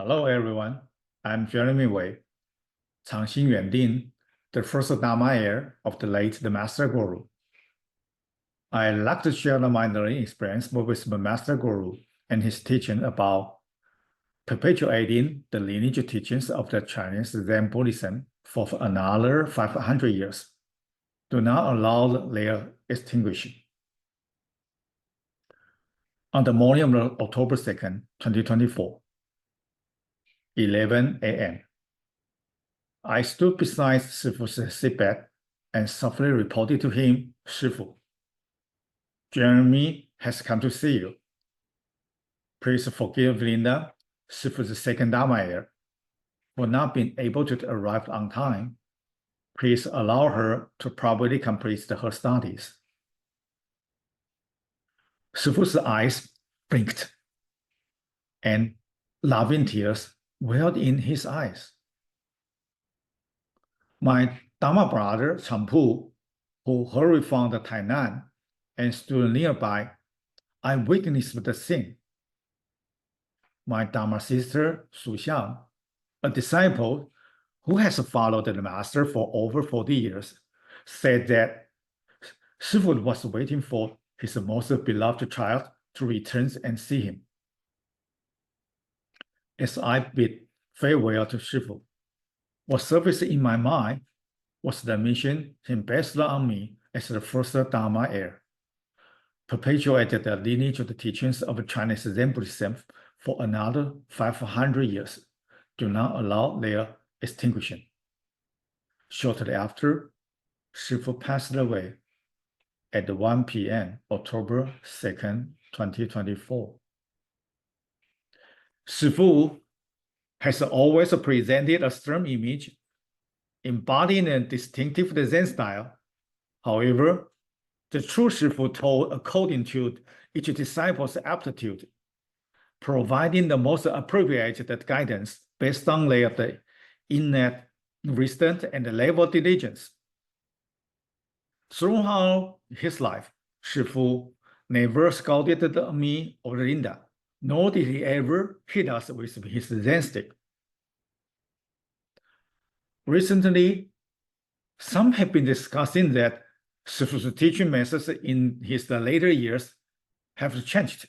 Hello, everyone. I'm Jeremy Wei, Changxing Yuanding, the first Dharma heir of the late Master Guoru. I like to share my learning experience with the Master Guoru and his teaching about perpetuating the lineage teachings of the Chinese Zen Buddhism for another 500 years. Do not allow their extinction. On the morning of October 2nd, 2024, 11 a.m., I stood beside Shifu's sickbed and softly reported to him, Shifu, Jeremy has come to see you. Please forgive Linda, Shifu's second Dharma heir, for not being able to arrive on time. Please allow her to properly complete her studies. Shifu's eyes blinked, and loving tears welled in his eyes. My Dharma brother, Changpu, who hurried from the Tainan and stood nearby, I witnessed the scene. My Dharma sister, Su Xiang, a disciple who has followed the master for over 40 years, said that Shifu was waiting for his most beloved child to return and see him. As I bid farewell to Shifu, what surfaced in my mind was the mission he bestowed on me as the first Dharma heir, perpetuated the lineage of the teachings of Chinese Zen Buddhism for another 500 years. Do not allow their extinction. Shortly after, Shifu passed away at 1 p.m. October 2nd, 2024. Shifu has always presented a stern image, embodying a distinctive Zen style. However, the true Shifu taught according to each disciple's aptitude, providing the most appropriate guidance based on their innate wisdom and level of diligence. Throughout his life, Shifu never scolded me or Linda, nor did he ever hit us with his Zen stick. Recently, some have been discussing that Shifu's teaching methods in his later years have changed,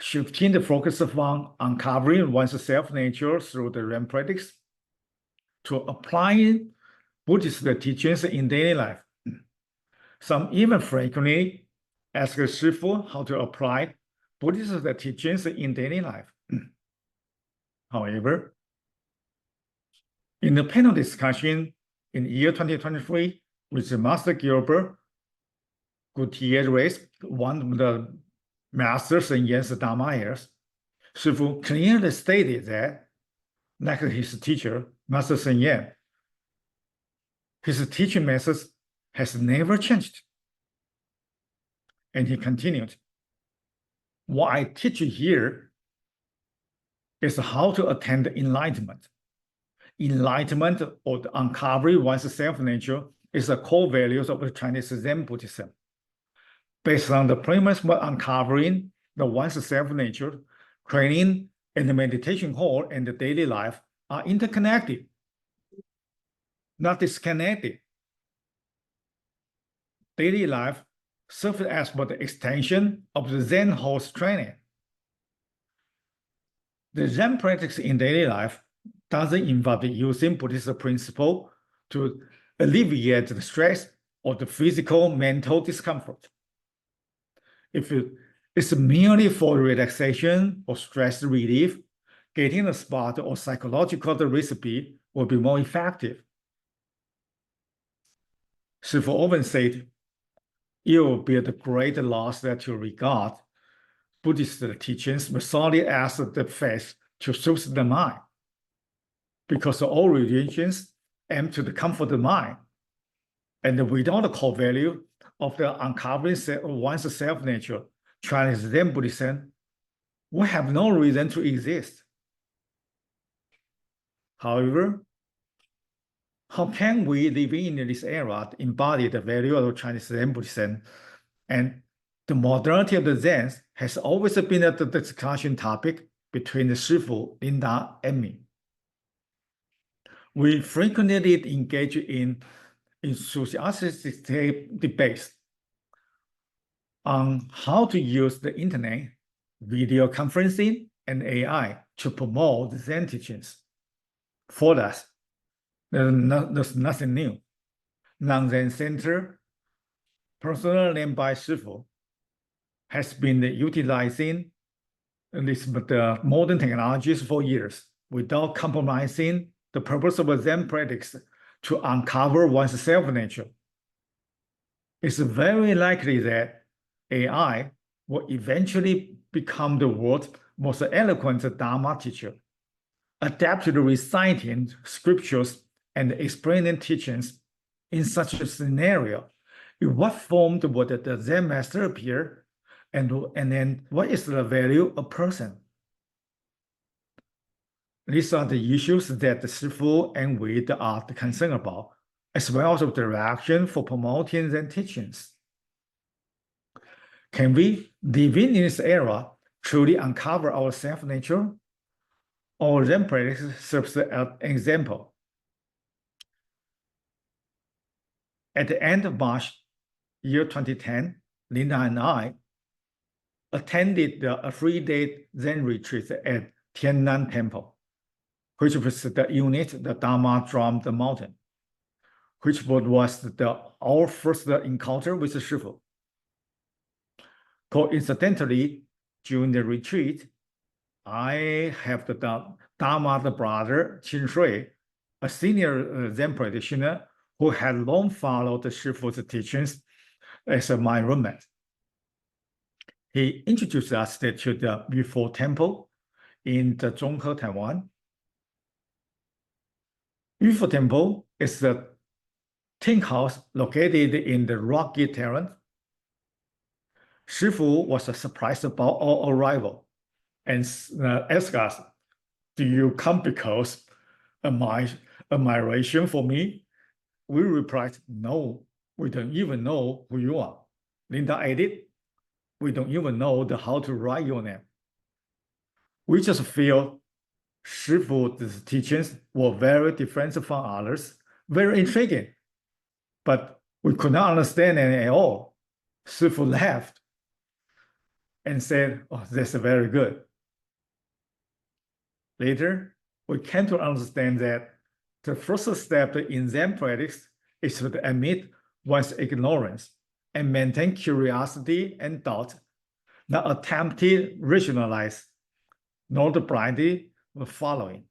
shifting the focus from uncovering one's self-nature through the Zen practice to applying Buddhist teachings in daily life. Some even frequently ask Shifu how to apply Buddhist teachings in daily life. However, in the panel discussion in year 2023 with Master Guoru Gutierrez, one of the Master Zen Dharma heirs, Shifu clearly stated that, like his teacher, Master Zen Yan, his teaching methods has never changed. And he continued, what I teach here is how to attain enlightenment. Enlightenment, or the uncovering one's self-nature, is the core values of the Chinese Zen Buddhism. Based on the premise of uncovering one's self-nature, training and the meditation hall and the daily life are interconnected, not disconnected. Daily life serves as but the extension of the Zen hall's training. The Zen practice in daily life doesn't involve using Buddhist principle to alleviate the stress or the physical, mental discomfort. If it's merely for relaxation or stress relief, getting a spot or psychological recipe will be more effective. Shifu often said, it will be a great loss that you regard Buddhist teachings solely as the faith to soothe the mind, because all religions aim to comfort the mind, and without the core value of the uncovering one's self-nature, Chinese Zen Buddhism will have no reason to exist. However, how can we, living in this era, embody the value of Chinese Zen Buddhism? And the modernity of the Zen has always been the discussion topic between the Shifu, Linda, and me. We frequently engage in enthusiastic debates on how to use the internet, video conferencing, and AI to promote Zen teachings. For us, there's nothing new. Non-Zen Center, personally named by Shifu, has been utilizing the modern technologies for years without compromising the purpose of Zen practice to uncover one's self-nature. It's very likely that AI will eventually become the world's most eloquent Dharma teacher, adept to reciting scriptures and explaining teachings. In such a scenario, in what form would the Zen master appear, and then what is the value of person? These are the issues that the Shifu and Wei are concerned about, as well as the direction for promoting Zen teachings. Can we, living in this era, truly uncover our self-nature? Or Zen practice serves as an example. At the end of March, year 2010, Linda and I attended a 3-day Zen retreat at Tiannan Temple, which was the unit, the Dharma drum, the mountain, which was our first encounter with the Shifu. Coincidentally, during the retreat, I have the Dharma's brother, Qin Shui, a senior Zen practitioner who had long followed the Shifu's teachings as my roommate. He introduced us to the Yufo Temple in the Zhonghe, Taiwan. Yufo Temple is a tin house located in the rocky terrain. Shifu was surprised about our arrival and asked us, "Do you come because of my admiration for me?" We replied, "No, we don't even know who you are." Linda added, "We don't even know how to write your name." We just feel Shifu's teachings were very different from others, very intriguing, but we could not understand any at all. Shifu laughed and said, "Oh, that's very good." Later, we came to understand that the first step in Zen practice is to admit one's ignorance and maintain curiosity and doubt, not attempt to rationalize, nor the blindly following.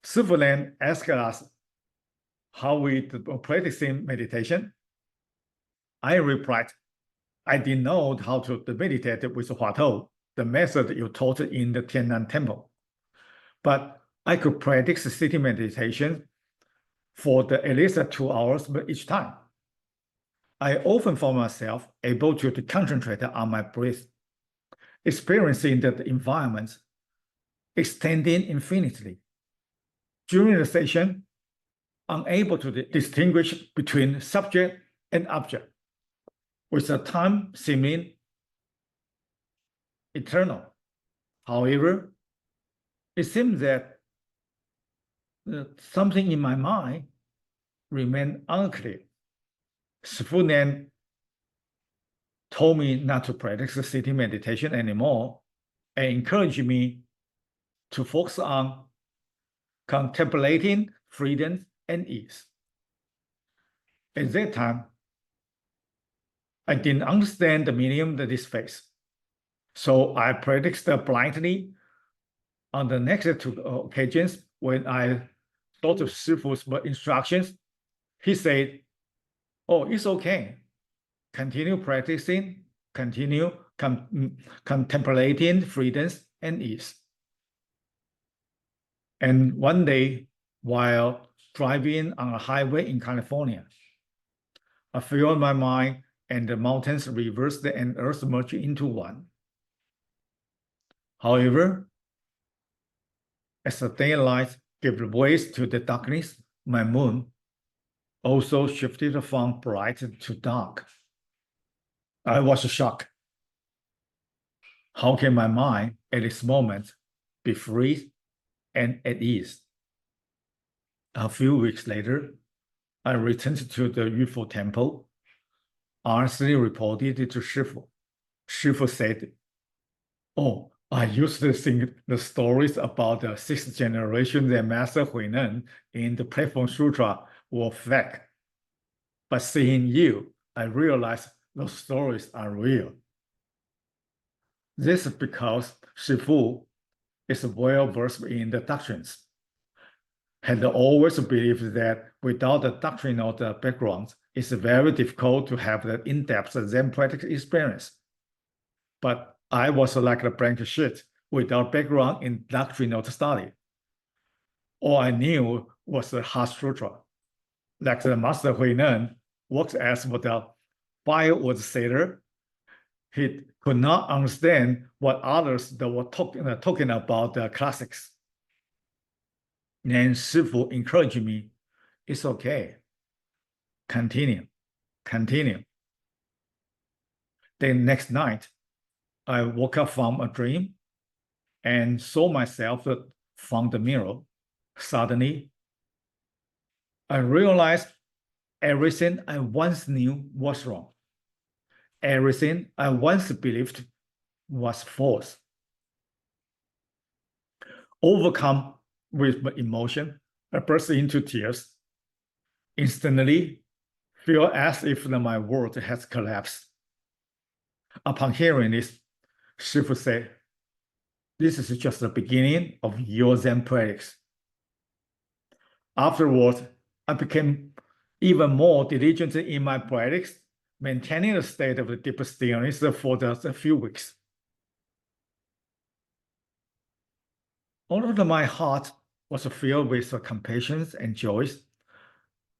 Shifu then asked us how we practicing meditation. I replied, "I didn't know how to meditate with Huatou, the method you taught in the Tiannan Temple. But I could practice sitting meditation for at least 2 hours each time. I often found myself able to concentrate on my breath, experiencing the environment extending infinitely. During the session, unable to distinguish between subject and object, with the time seeming eternal. However, it seems that something in my mind remained unclear. Shifu then told me not to practice sitting meditation anymore and encouraged me to focus on contemplating freedom and ease. At that time, I didn't understand the meaning of this phrase, so I practiced blindly. On the next 2 occasions, when I thought of Shifu's instructions, he said, "Oh, it's okay. Continue practicing, continue contemplating freedoms and ease." And one day, while driving on a highway in California, I felt my mind and the mountains reversed and earth merged into one. However, as the daylight gave way to the darkness, my moon also shifted from bright to dark. I was shocked. How can my mind at this moment be free and at ease? A few weeks later, I returned to the UFO temple, honestly reported to Shifu. Shifu said, "Oh, I used to think the stories about the sixth generation Zen Master Huinan in the Platform Sutra were fake. But seeing you, I realized those stories are real." This is because Shifu is well versed in the doctrines, had always believed that without the doctrinal background, it's very difficult to have the in-depth Zen practice experience. But I was like a blank sheet without background in doctrinal study. All I knew was the Heart Sutra. Like the Master Huinan works as the firewood seller, he could not understand what others that were talking about the classics. And Shifu encouraged me, "It's okay. Continue. The next night, I woke up from a dream and saw myself from the mirror. Suddenly, I realized everything I once knew was wrong. Everything I once believed was false. Overcome with emotion, I burst into tears. Instantly, feel as if my world has collapsed. Upon hearing this, Shifu said, "This is just the beginning of your Zen practice." Afterwards, I became even more diligent in my practice, maintaining a state of deep stillness for just a few weeks. Although my heart was filled with compassion and joy,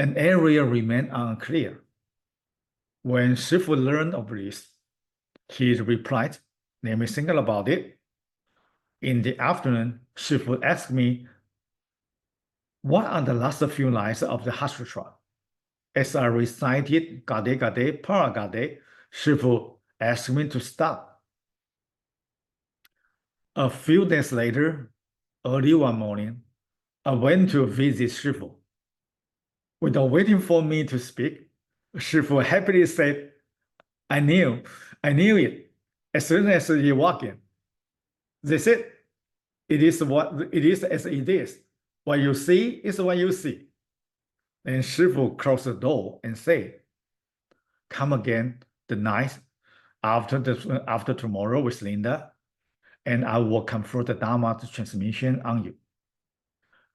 an area remained unclear. When Shifu learned of this, he replied, "Let me think about it." In the afternoon, Shifu asked me, "What are the last few lines of the Heart Sutra?" As I recited Gade Gade Para Gade, Shifu asked me to stop. A few days later, early one morning, I went to visit Shifu. Without waiting for me to speak, Shifu happily said, I knew it as soon as you walk in." They said, "It is as it is. What you see is what you see." And Shifu closed the door and said, "Come again the night after tomorrow with Linda, and I will confer the Dharma transmission on you.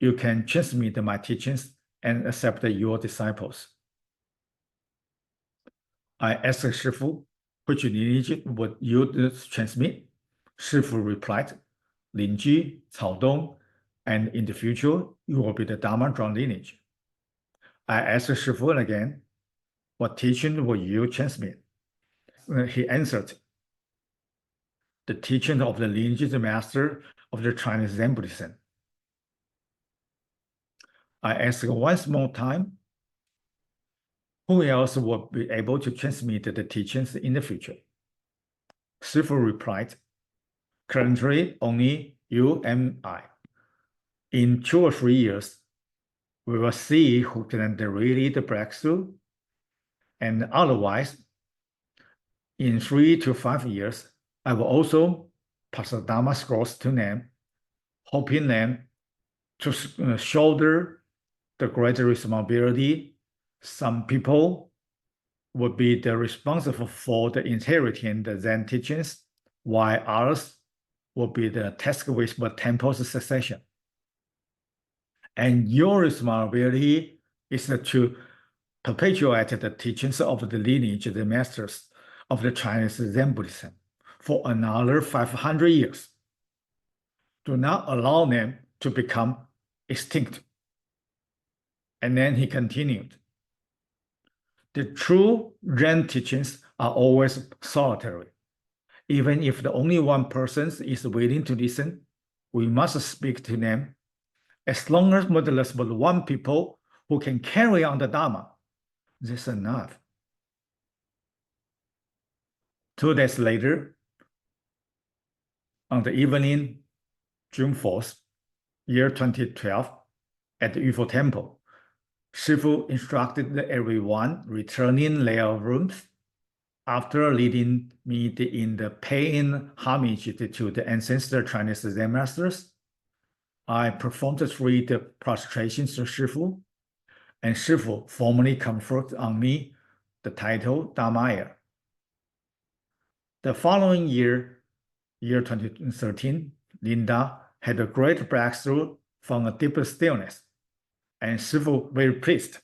You can transmit my teachings and accept your disciples." I asked Shifu, "Which lineage would you transmit?" Shifu replied, "Linji, Caodong, and in the future, you will be the Dharma drum lineage." I asked Shifu again, "What teaching will you transmit?" He answered, "The teaching of the lineage master of the Chinese Zen Buddhism." I asked once more time, "Who else will be able to transmit the teachings in the future?" Shifu replied, "Currently, only you and I. In 2 or 3 years, we will see who can really the breakthrough, and otherwise, in 3 to 5 years, I will also pass the Dharma scrolls to them, hoping them to shoulder the greater responsibility. Some people would be responsible for the inheriting the Zen teachings, while others will be the tasked with the temple's succession. And your responsibility is to perpetuate the teachings of the lineage, the masters of the Chinese Zen Buddhism, for another 500 years. Do not allow them to become extinct." And then he continued, "The true Zen teachings are always solitary. Even if the only one person is willing to listen, we must speak to them. As long as there's but one people who can carry on the Dharma, that's enough." 2 days later, on the evening, June 4th, year 2012, at the Yufo Temple, Shifu instructed everyone returning their rooms after leading me in the paying homage to the ancestor Chinese Zen masters. I performed 3 prostrations to Shifu, and Shifu formally conferred on me the title Dharma heir. The following year, year 2013, Linda had a great breakthrough from a deeper stillness, and Shifu very pleased,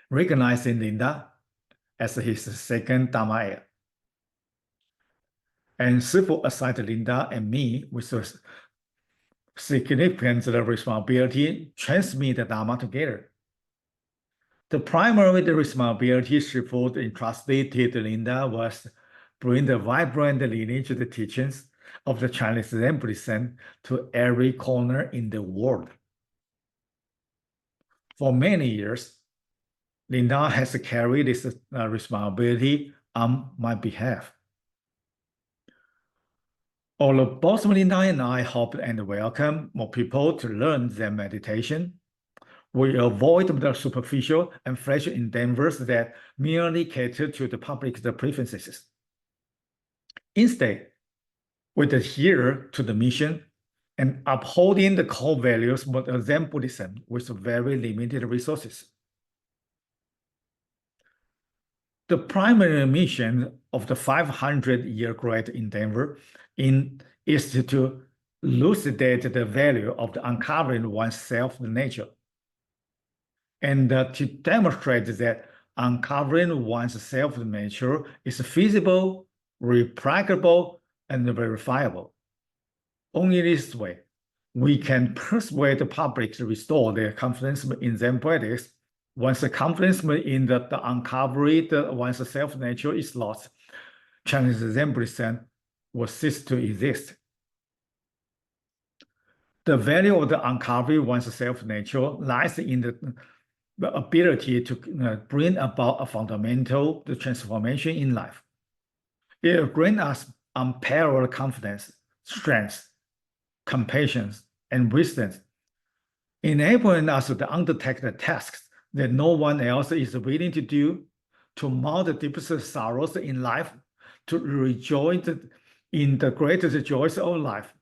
recognizing Linda as his second Dharma heir. And Shifu assigned Linda and me with a significant responsibility to transmit the Dharma together. The primary responsibility Shifu entrusted to Linda was bring the vibrant lineage of the teachings of the Chinese Zen Buddhism to every corner in the world. For many years, Linda has carried this responsibility on my behalf. Although both Linda and I hope and welcome more people to learn Zen meditation, we avoid the superficial and flash endeavors that merely cater to the public's preferences. Instead, we adhere to the mission and upholding the core values of Zen Buddhism with very limited resources. The primary mission of the 500-year great endeavor is to elucidate the value of the uncovering one's self-nature, and to demonstrate that uncovering one's self-nature is feasible, replicable, and verifiable. Only this way, we can persuade the public to restore their confidence in Zen practice. Once the confidence in the uncovering one's self-nature is lost, Chinese Zen Buddhism will cease to exist. The value of the uncovering one's self-nature lies in the ability to bring about a fundamental transformation in life. It grants us unparalleled confidence, strength, compassion, and wisdom, enabling us to undertake the tasks that no one else is willing to do, to mount the deepest sorrows in life, to rejoice in the greatest joys of life,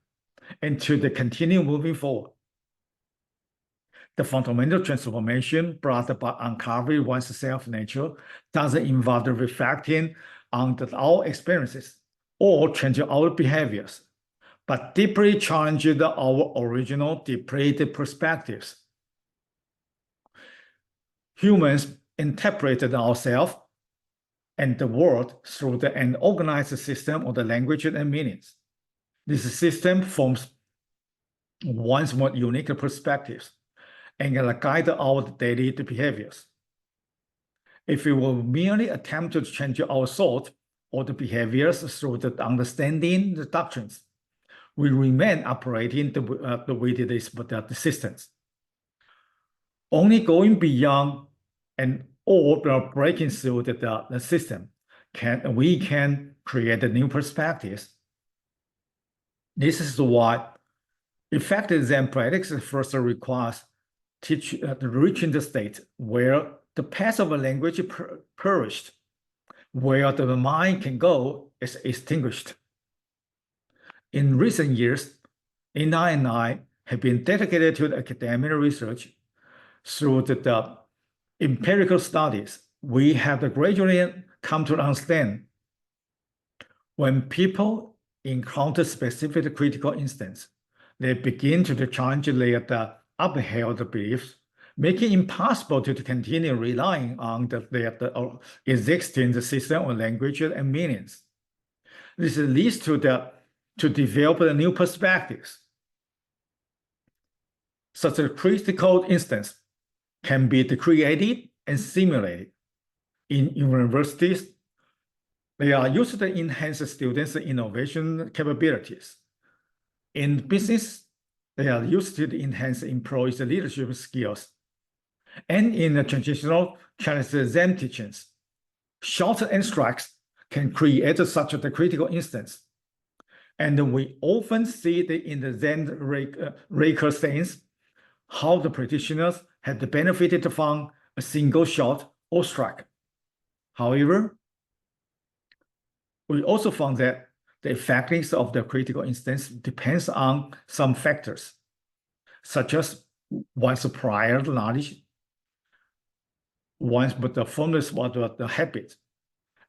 and to continue moving forward. The fundamental transformation brought by uncovering one's self-nature doesn't involve reflecting on our experiences or changing our behaviors, but deeply challenging our original depleted perspectives. Humans interpreted ourselves and the world through an organized system of the language and meanings. This system forms one's more unique perspectives and can guide our daily behaviors. If we will merely attempt to change our thought or the behaviors through the understanding the doctrines, we remain operating with this systems. Only going beyond or breaking through the system we can create new perspectives. This is why effective Zen practice first requires reaching the state where the path of a language perished, where the mind can go is extinguished. In recent years, Ina and I have been dedicated to academic research. Through the empirical studies, we have gradually come to understand when people encounter specific critical instances, they begin to challenge their upheld beliefs, making it impossible to continue relying on the existing system of language and meanings. This leads to develop new perspectives. Such a critical instance can be created and simulated. In universities, they are used to enhance students' innovation capabilities. In business, they are used to enhance employees' leadership skills. And in the traditional Chinese Zen teachings, shouts and strikes can create such a critical instance. And we often see it in the Zen Reiki sayings, how the practitioners had benefited from a single shot or strike. However, we also found that the effectiveness of the critical instance depends on some factors, such as one's prior knowledge, one's the firmness of the habit,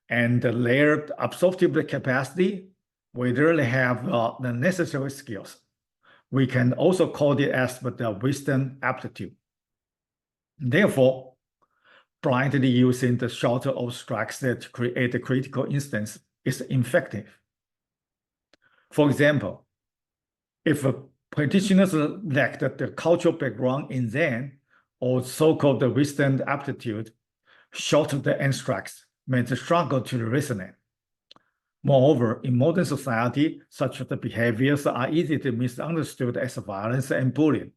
and their absorptive capacity, whether they have the necessary skills. We can also call it as the wisdom aptitude. Therefore, blindly using the shorter of strikes that create a critical instance is ineffective. For example, if a practitioners lack the cultural background in Zen or so-called wisdom aptitude, short of the end strikes may struggle to resonate. Moreover, in modern society, such behaviors are easy to be misunderstood as violence and bullying.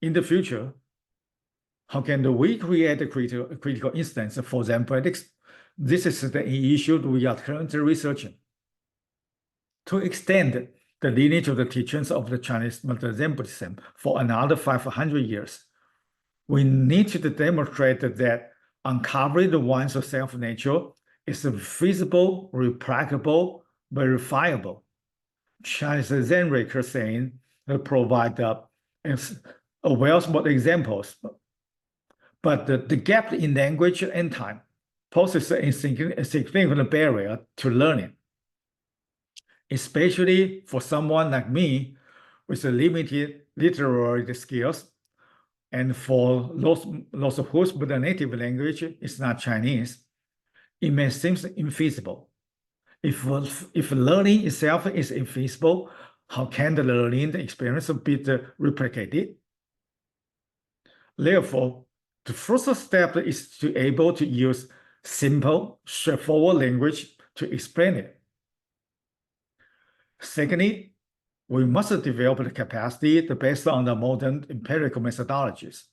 In the future, how can we create a critical instance for Zen practice? This is the issue we are currently researching. To extend the lineage of the teachings of the Chinese Zen Buddhism for another 500 years, we need to demonstrate that uncovering one's self-nature is feasible, replicable, verifiable. Chinese Zen Reiki saying provide a wealth of examples, but the gap in language and time poses a significant barrier to learning, especially for someone like me with limited literary skills, and for those whose native language is not Chinese. It may seem infeasible. If learning itself is infeasible, how can the learning experience be replicated? Therefore, the first step is to be able to use simple, straightforward language to explain it. Secondly, we must develop the capacity based on the modern empirical methodologies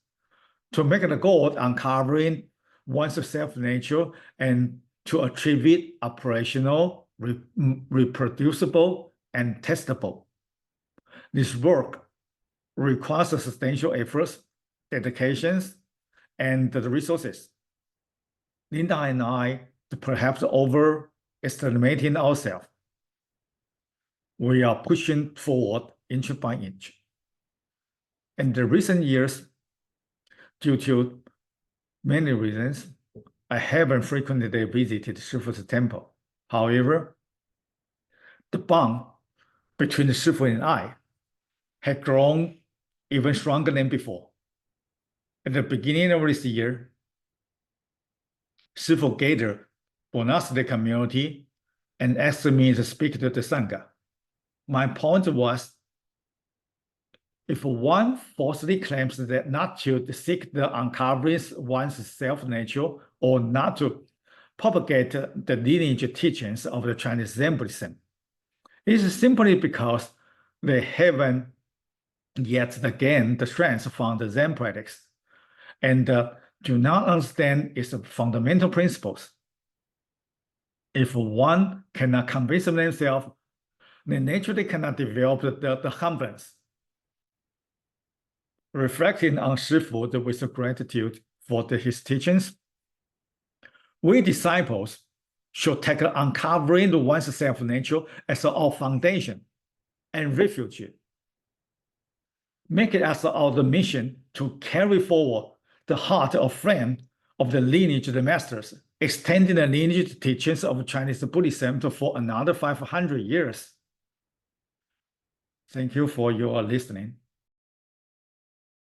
to make the goal uncovering one's self-nature and to achieve it operational, reproducible, and testable. This work requires substantial efforts, dedications, and the resources. Linda and I perhaps overestimating ourselves. We are pushing forward inch by inch. In the recent years, due to many reasons, I haven't frequently visited Shifu's temple. However, the bond between Shifu and I had grown even stronger than before. At the beginning of this year, Shifu gathered monastic community and asked me to speak to the Sangha. My point was, if one falsely claims that not to seek the uncovering one's self-nature or not to propagate the lineage teachings of the Chinese Zen Buddhism, it is simply because they haven't yet gained the strength from the Zen practice and do not understand its fundamental principles. If one cannot convince themselves, they naturally cannot develop the confidence. Reflecting on Shifu with gratitude for his teachings, we disciples should take uncovering one's self-nature as our foundation and refuge. Make it as our mission to carry forward the heart or flame of the lineage of the masters, extending the lineage teachings of Chinese Buddhism for another 500 years. Thank you for your listening.